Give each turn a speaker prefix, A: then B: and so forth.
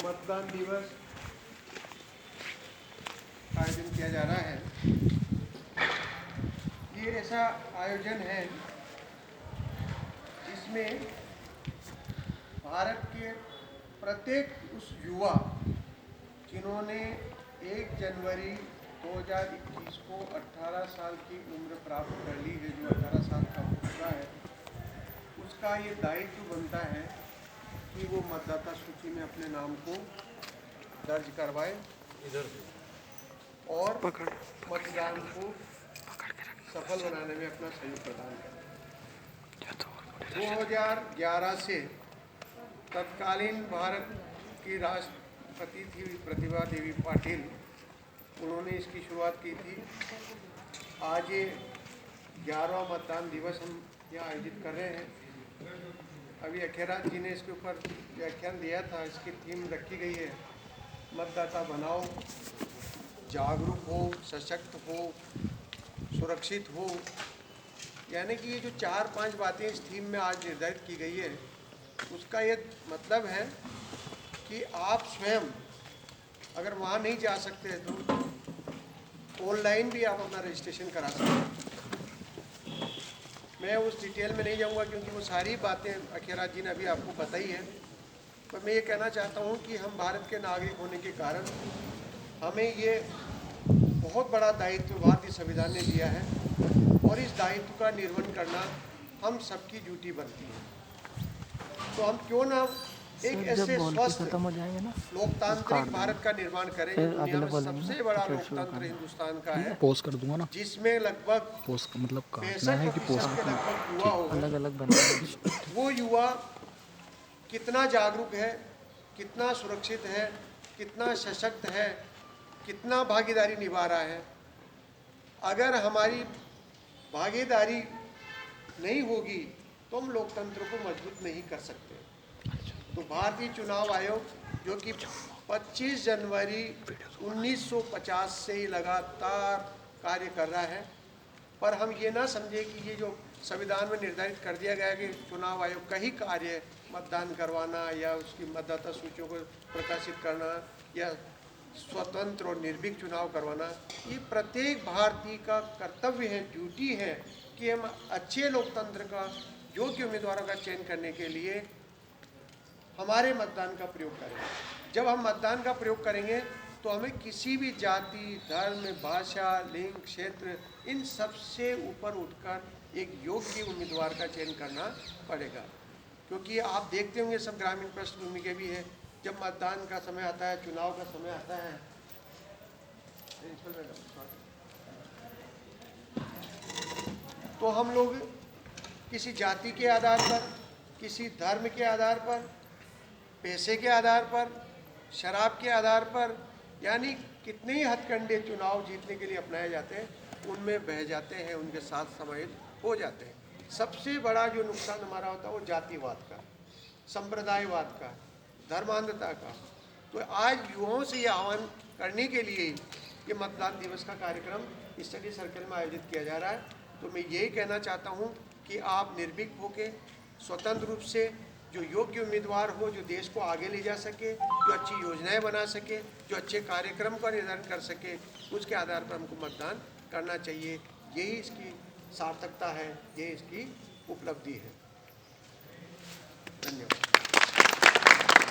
A: मतदान दिवस आयोजन किया जा रहा है। ये ऐसा आयोजन है जिसमें भारत के प्रत्येक उस युवा जिन्होंने 1 जनवरी 2021 को 18 साल की उम्र प्राप्त कर ली है, जो 18 साल का हो चुका है, उसका ये दायित्व बनता है कि वो मतदाता सूची में अपने नाम को दर्ज करवाए और मतदान को सफल बनाने में अपना सहयोग प्रदान करें। 2011 से तत्कालीन भारत की राष्ट्रपति थी प्रतिभा देवी पाटिल, उन्होंने इसकी शुरुआत की थी। आज ये 11वां मतदान दिवस हम यहाँ आयोजित कर रहे हैं। अभी अखेराज जी ने इसके ऊपर व्याख्यान दिया था। इसकी थीम रखी गई है, मतदाता बनाओ, जागरूक हो, सशक्त हो, सुरक्षित हो। यानी कि ये जो 4-5 बातें इस थीम में आज निर्धारित की गई है, उसका ये मतलब है कि आप स्वयं अगर वहाँ नहीं जा सकते तो ऑनलाइन भी आप अपना रजिस्ट्रेशन करा सकते हैं। मैं उस डिटेल में नहीं जाऊँगा क्योंकि वो सारी बातें अखेराज जी ने अभी आपको बताई है। पर मैं ये कहना चाहता हूँ कि हम भारत के नागरिक होने के कारण हमें ये बहुत बड़ा दायित्व भारतीय संविधान ने दिया है और इस दायित्व का निर्वहन करना हम सबकी ड्यूटी बनती है। तो हम क्यों ना एक ऐसे स्वस्थ लोकतांत्रिक भारत का निर्माण करें जो दुनिया में सबसे बड़ा लोकतंत्र हिंदुस्तान का है,
B: पोस्ट कर दूंगा ना,
A: जिसमें लगभग
B: पोस्ट मतलब
A: 65% के लगभग युवा होगा।
B: अलग अलग बना
A: वो युवा कितना जागरूक है, कितना सुरक्षित है, कितना सशक्त है, कितना भागीदारी निभा रहा है। अगर हमारी भागीदारी नहीं होगी तो हम लोकतंत्र को मजबूत नहीं कर सकते। तो भारतीय चुनाव आयोग जो कि 25 जनवरी 1950 से ही लगातार कार्य कर रहा है, पर हम ये ना समझे कि ये जो संविधान में निर्धारित कर दिया गया है कि चुनाव आयोग का ही कार्य है मतदान करवाना या उसकी मतदाता सूचियों को प्रकाशित करना या स्वतंत्र और निर्भीक चुनाव करवाना, ये प्रत्येक भारतीय का कर्तव्य है, ड्यूटी है कि हम अच्छे लोकतंत्र का योग्य उम्मीदवारों का चयन करने के लिए हमारे मतदान का प्रयोग करें। जब हम मतदान का प्रयोग करेंगे तो हमें किसी भी जाति, धर्म, भाषा, लिंग, क्षेत्र, इन सब से ऊपर उठकर एक योग्य उम्मीदवार का चयन करना पड़ेगा। क्योंकि आप देखते होंगे सब ग्रामीण पृष्ठभूमि के भी है, जब मतदान का समय आता है, चुनाव का समय आता है, तो हम लोग किसी जाति के आधार पर, किसी धर्म के आधार पर, पैसे के आधार पर, शराब के आधार पर, यानी कितने ही हथकंडे चुनाव जीतने के लिए अपनाए जाते हैं, उनमें बह जाते हैं, उनके साथ समाहित हो जाते हैं। सबसे बड़ा जो नुकसान हमारा होता है वो जातिवाद का, संप्रदायवाद का, धर्मांधता का। तो आज युवाओं से ये आह्वान करने के लिए ये मतदान दिवस का कार्यक्रम स्टडी सर्कल में आयोजित किया जा रहा है। तो मैं यही कहना चाहता हूँ कि आप निर्भीक होकर स्वतंत्र रूप से जो योग्य उम्मीदवार हो, जो देश को आगे ले जा सके, जो अच्छी योजनाएं बना सके, जो अच्छे कार्यक्रम का निर्धारण कर सके, उसके आधार पर हमको मतदान करना चाहिए। यही इसकी सार्थकता है, यही इसकी उपलब्धि है। धन्यवाद।